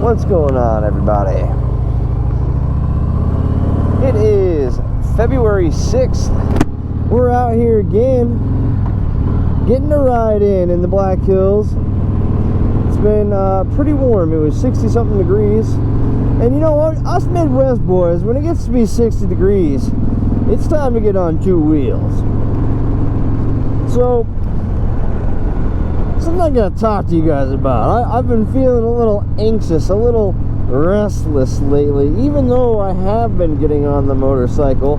What's going on, everybody? It is February 6th. We're out here again, getting a ride in the Black Hills. It's been pretty warm. It was 60-something degrees. And you know what? Us Midwest boys, when it gets to be 60 degrees, it's time to get on two wheels. So, something I'm going to talk to you guys about. I've been feeling a little anxious, a little restless lately, even though I have been getting on the motorcycle.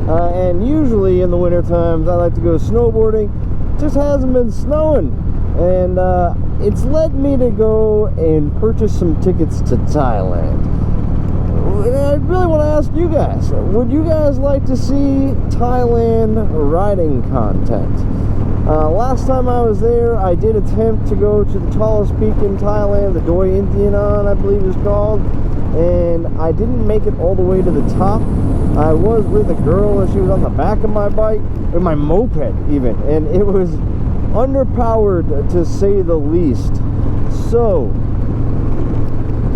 And usually in the winter times I like to go snowboarding. It just hasn't been snowing. And it's led me to go and purchase some tickets to Thailand. And I really want to ask you guys, would you guys like to see Thailand riding content? Last time I was there, I did attempt to go to the tallest peak in Thailand, the Doi Intianan, I believe it's called, and I didn't make it all the way to the top. I was with a girl, and she was on the back of my bike, or my moped even, and it was underpowered to say the least. So,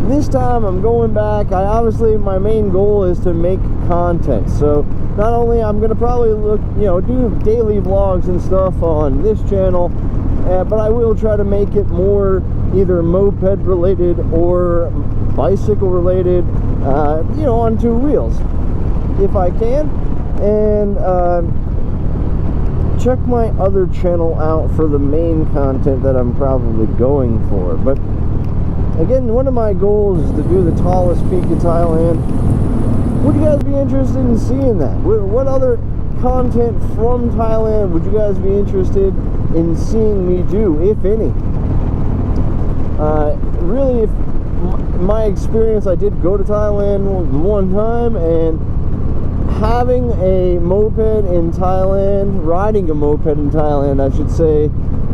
this time I'm going back. Obviously my main goal is to make content, so not only I'm going to probably do daily vlogs and stuff on this channel, but I will try to make it more either moped related or bicycle related, on two wheels if I can. And check my other channel out for the main content that I'm probably going for. But again, one of my goals is to do the tallest peak in Thailand. Would you guys be interested in seeing that? What other content from Thailand would you guys be interested in seeing me do, if any? Really, if my experience, I did go to Thailand one time, and having a moped in Thailand, riding a moped in Thailand, I should say,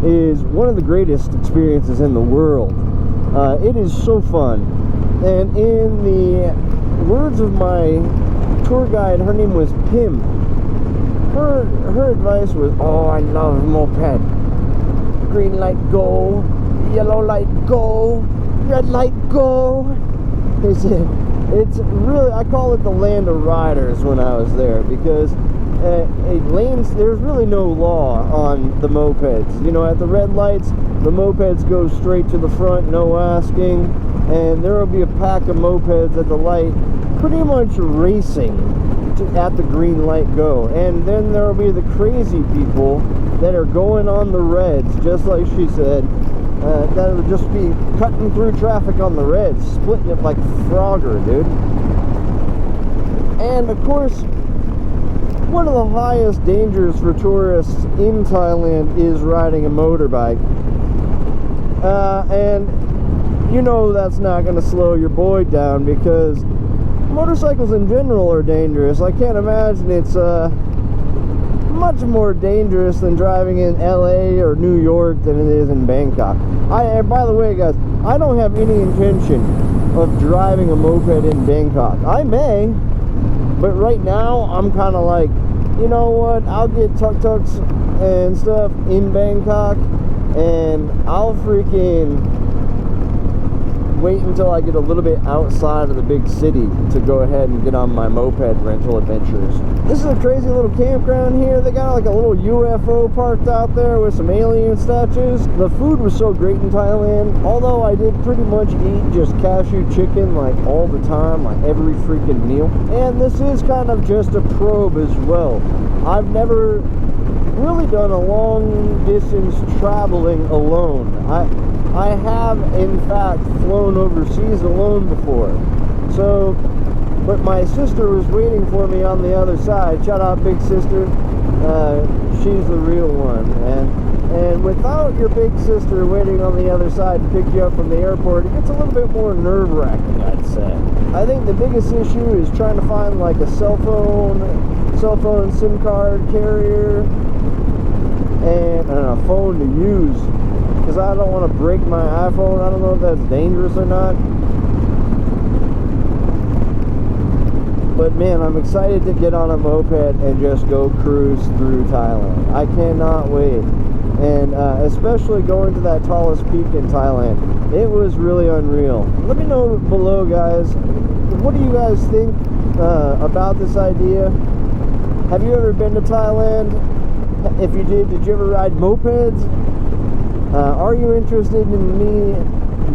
is one of the greatest experiences in the world. It is so fun. And in the words of my tour guide, her name was Pim. Her advice was, "Oh, I love moped. Green light go, yellow light go, red light go." He said, it's really, I call it the land of riders when I was there, because there's really no law on the mopeds. At the red lights, the mopeds go straight to the front, no asking, and there will be a pack of mopeds at the light pretty much racing at the green light go. And then there will be the crazy people that are going on the reds, just like she said, that will just be cutting through traffic on the reds, splitting it like Frogger, dude. And of course, one of the highest dangers for tourists in Thailand is riding a motorbike. And that's not going to slow your boy down, because motorcycles in general are dangerous. I can't imagine it's much more dangerous than driving in LA or New York than it is in Bangkok. And by the way, guys, I don't have any intention of driving a moped in Bangkok. I may, but right now I'm kind of like, you know what, I'll get tuk-tuks and stuff in Bangkok, and I'll freaking wait until I get a little bit outside of the big city to go ahead and get on my moped rental adventures. This is a crazy little campground here. They got like a little UFO parked out there with some alien statues. The food was so great in Thailand, although I did pretty much eat just cashew chicken like all the time, like every freaking meal. And this is kind of just a probe as well. I've never really done a long distance traveling alone. I have, in fact, flown overseas alone before. So, but my sister was waiting for me on the other side. Shout out, big sister. She's the real one. And without your big sister waiting on the other side to pick you up from the airport, it gets a little bit more nerve-wracking, I'd say. I think the biggest issue is trying to find like a cell phone SIM card carrier, and a phone to use, because I don't want to break my iPhone. I don't know if that's dangerous or not, but man, I'm excited to get on a moped and just go cruise through Thailand. I cannot wait. And especially going to that tallest peak in Thailand. It was really unreal. Let me know below, guys. What do you guys think about this idea? Have you ever been to Thailand? If you did you ever ride mopeds? Are you interested in me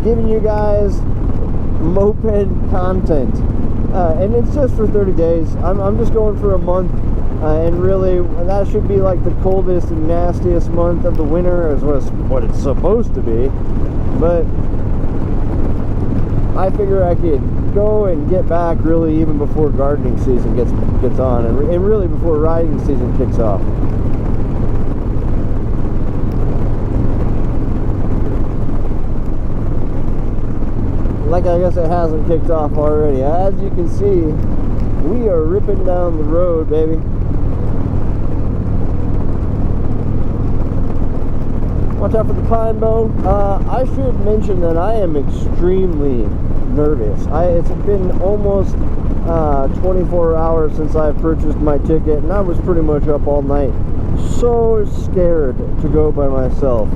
giving you guys moped content? And it's just for 30 days. I'm just going for a month. And really, that should be like the coldest and nastiest month of the winter, is what it's supposed to be. But I figure I could go and get back really even before gardening season gets on, and really before riding season kicks off. Like, I guess it hasn't kicked off already. As you can see, we are ripping down the road, baby. Watch out for the pine bow. I should mention that I am extremely nervous. It's been almost 24 hours since I purchased my ticket, and I was pretty much up all night. So scared to go by myself.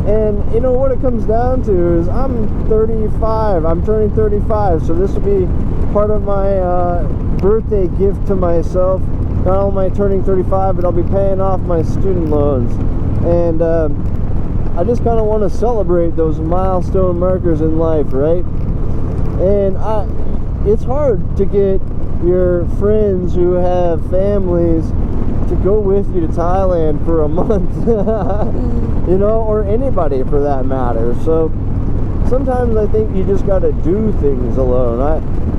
And you know what it comes down to is I'm 35. I'm turning 35, so this will be part of my birthday gift to myself. Not only am I turning 35, but I'll be paying off my student loans. And I just kind of want to celebrate those milestone markers in life, right? And it's hard to get your friends who have families to go with you to Thailand for a month, you know, or anybody for that matter. So sometimes I think you just got to do things alone.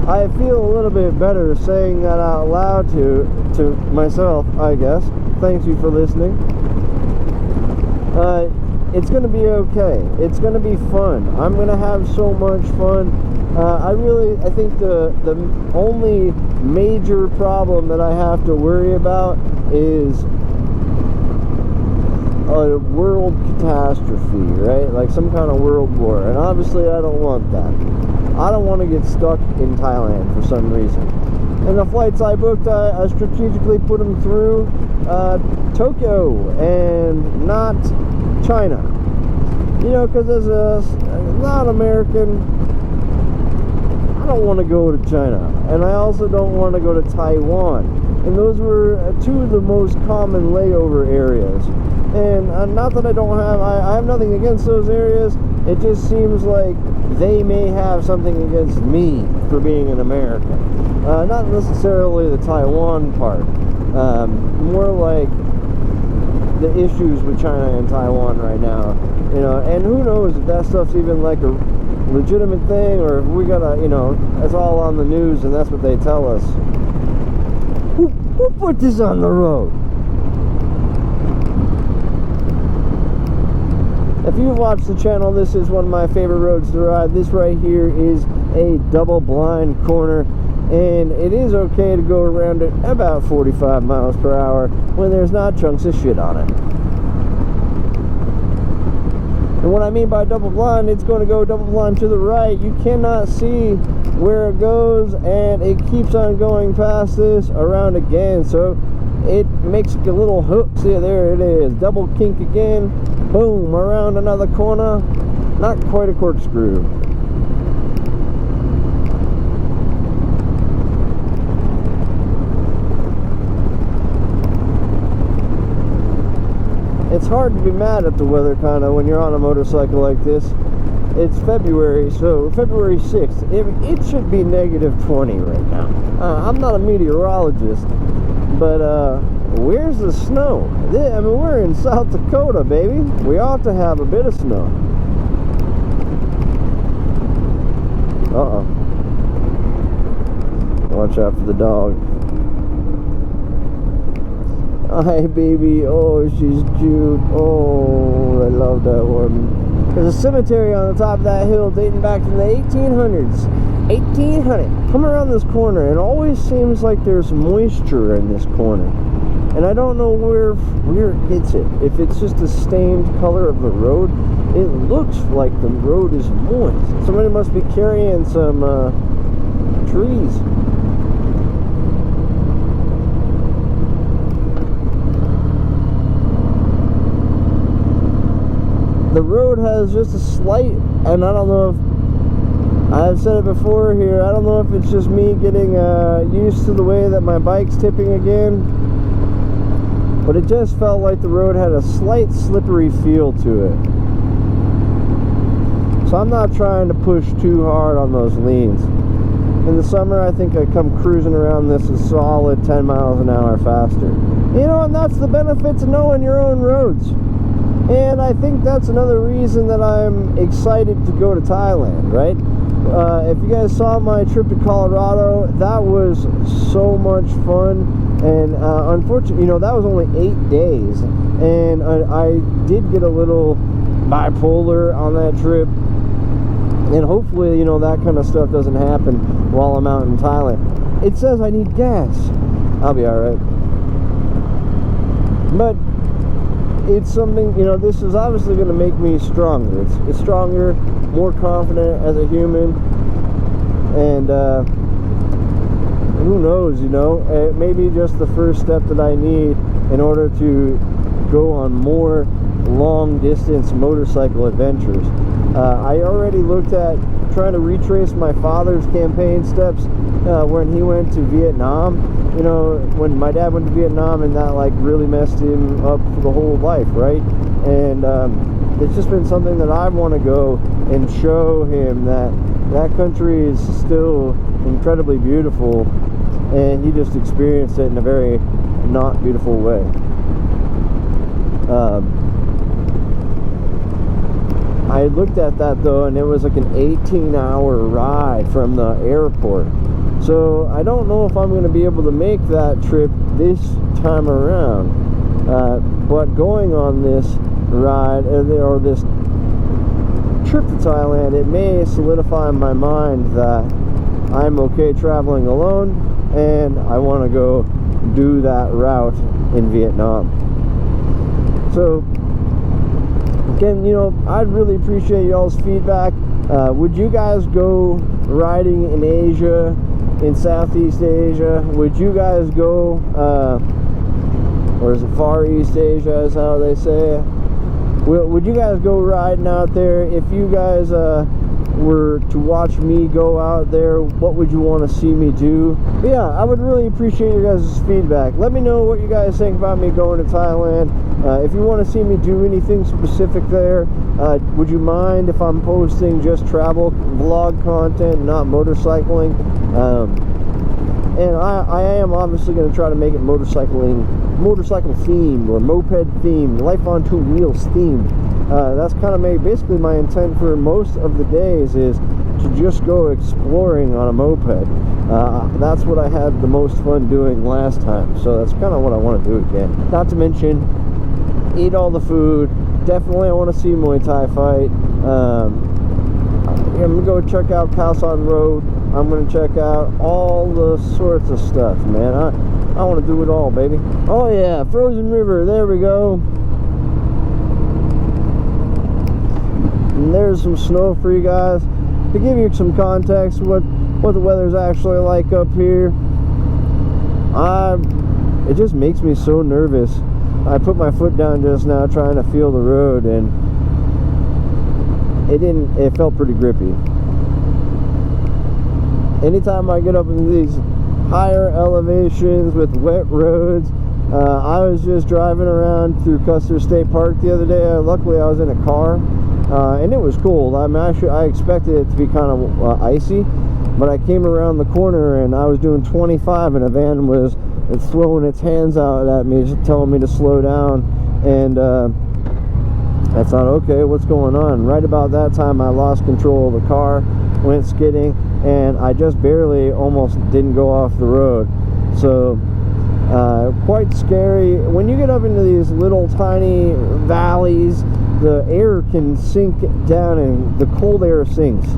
I feel a little bit better saying that out loud to myself, I guess. Thank you for listening. It's going to be okay. It's going to be fun. I'm going to have so much fun. I think the only major problem that I have to worry about is a world catastrophe, right? Like some kind of world war. And obviously I don't want that. I don't want to get stuck in Thailand for some reason. And the flights I booked, I strategically put them through Tokyo and not China. You know, because as a non-American, I don't want to go to China. And I also don't want to go to Taiwan. And those were two of the most common layover areas. And not that I have nothing against those areas. It just seems like they may have something against me for being an American. Not necessarily the Taiwan part. More like the issues with China and Taiwan right now. You know, and who knows if that stuff's even like a legitimate thing, or if we gotta, you know, it's all on the news and that's what they tell us. Who put this on the road? If you've watched the channel, this is one of my favorite roads to ride. This right here is a double blind corner, and it is okay to go around it about 45 miles per hour when there's not chunks of shit on it. And what I mean by double blind, it's going to go double blind to the right. You cannot see where it goes, and it keeps on going past this around again. So it makes a little hook. See, there it is. Double kink again. Boom, around another corner. Not quite a corkscrew. It's hard to be mad at the weather kind of when you're on a motorcycle like this. It's February, so February 6th. It should be negative 20 right now. I'm not a meteorologist, but where's the snow? I mean, we're in South Dakota, baby. We ought to have a bit of snow. Uh-oh. Watch out for the dog. Hi, baby. Oh, she's cute. Oh, I love that one. There's a cemetery on the top of that hill dating back to the 1800s. 1800. Come around this corner, it always seems like there's moisture in this corner. And I don't know where it gets it. If it's just the stained color of the road, it looks like the road is moist. Somebody must be carrying some trees. the road has just a slight, and I don't know if I've said it before here, I don't know if it's just me getting used to the way that my bike's tipping again, but it just felt like the road had a slight slippery feel to it. So I'm not trying to push too hard on those leans. In the summer, I think I come cruising around this a solid 10 miles an hour faster. You know, and that's the benefits of knowing your own roads. And I think that's another reason that I'm excited to go to Thailand, right? If you guys saw my trip to Colorado, that was so much fun. And unfortunately, you know, that was only 8 days. And I did get a little bipolar on that trip. And hopefully, you know, that kind of stuff doesn't happen while I'm out in Thailand. It says I need gas. I'll be alright. But it's something, you know, this is obviously going to make me stronger. It's stronger, more confident as a human. And who knows, you know, it may be just the first step that I need in order to go on more long distance motorcycle adventures. I already looked at trying to retrace my father's campaign steps when he went to Vietnam. You know, when my dad went to Vietnam, and that like really messed him up for the whole life, right? And it's just been something that I want to go and show him that that country is still incredibly beautiful, and he just experienced it in a very not beautiful way. I looked at that though, and it was like an 18-hour ride from the airport. So I don't know if I'm going to be able to make that trip this time around. But going on this ride, or this trip to Thailand, it may solidify in my mind that I'm okay traveling alone, and I want to go do that route in Vietnam. So again, you know, I'd really appreciate y'all's feedback. Would you guys go riding in Asia, in Southeast Asia? Would you guys go, or is it Far East Asia is how they say it? Would you guys go riding out there? If you guys were to watch me go out there, what would you want to see me do? But yeah, I would really appreciate your guys' feedback. Let me know what you guys think about me going to Thailand. If you want to see me do anything specific there, would you mind if I'm posting just travel vlog content, not motorcycling? And I am obviously going to try to make it motorcycle themed, or moped themed, life on two wheels themed. That's kind of basically my intent for most of the days, is to just go exploring on a moped. That's what I had the most fun doing last time, so that's kind of what I want to do again. Not to mention, eat all the food. Definitely I want to see Muay Thai fight. I'm going to go check out Khao San Road. I'm going to check out all the sorts of stuff, man. I want to do it all, baby. Oh yeah, Frozen River, there we go. And there's some snow for you guys. To give you some context, what the weather's actually like up here, it just makes me so nervous. I put my foot down just now trying to feel the road, and it felt pretty grippy. Anytime I get up into these higher elevations with wet roads, I was just driving around through Custer State Park the other day. Luckily I was in a car, and it was cold. I expected it to be kind of icy, but I came around the corner and I was doing 25, and a van was throwing its hands out at me, just telling me to slow down. And I thought, okay, what's going on? Right about that time I lost control of the car, went skidding, and I just barely almost didn't go off the road. So quite scary. When you get up into these little tiny valleys, the air can sink down, and the cold air sinks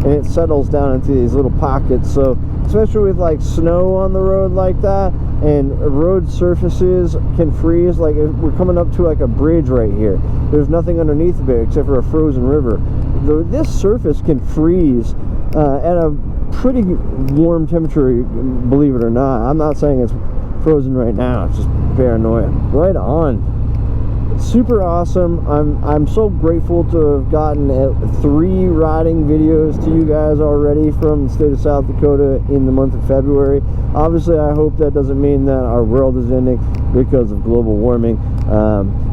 and it settles down into these little pockets. So especially with like snow on the road like that, and road surfaces can freeze. Like we're coming up to like a bridge right here, there's nothing underneath of it except for a frozen river. This surface can freeze at a pretty warm temperature, believe it or not. I'm not saying it's frozen right now, it's just paranoia. Right on. super awesome. I'm so grateful to have gotten 3 riding videos to you guys already from the state of South Dakota in the month of February. Obviously, I hope that doesn't mean that our world is ending because of global warming.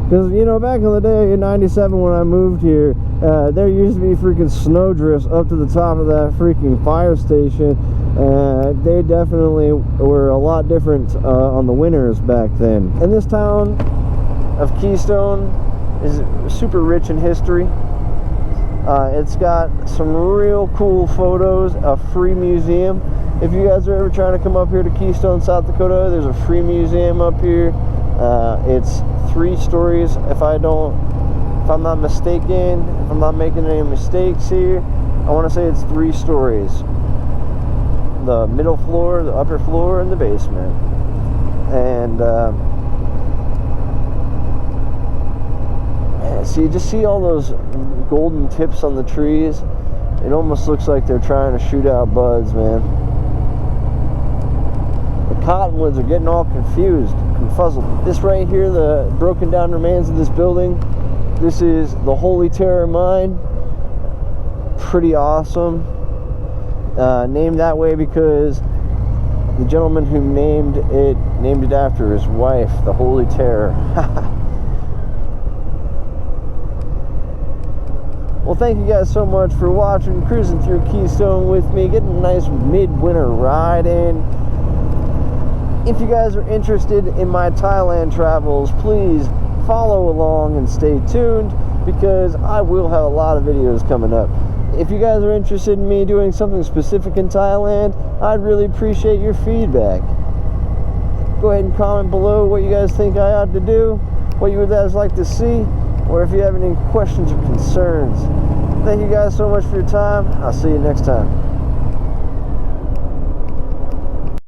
Because, you know, back in the day, in 97 when I moved here, there used to be freaking snowdrifts up to the top of that freaking fire station. They definitely were a lot different on the winters back then. And this town of Keystone is super rich in history. It's got some real cool photos, a free museum. If you guys are ever trying to come up here to Keystone, South Dakota, there's a free museum up here. It's 3 stories, if I'm not mistaken, if I'm not making any mistakes here. I want to say it's 3 stories. The middle floor, the upper floor, and the basement. And so you just see all those golden tips on the trees. It almost looks like they're trying to shoot out buds, man. The cottonwoods are getting all confused, confuzzled. This right here, the broken down remains of this building, this is the Holy Terror Mine. Pretty awesome. Named that way because the gentleman who named it after his wife, the Holy Terror. Well, thank you guys so much for watching, cruising through Keystone with me, getting a nice midwinter ride in. If you guys are interested in my Thailand travels, please follow along and stay tuned because I will have a lot of videos coming up. If you guys are interested in me doing something specific in Thailand, I'd really appreciate your feedback. Go ahead and comment below what you guys think I ought to do, what you would guys like to see, or if you have any questions or concerns. Thank you guys so much for your time. I'll see you next time.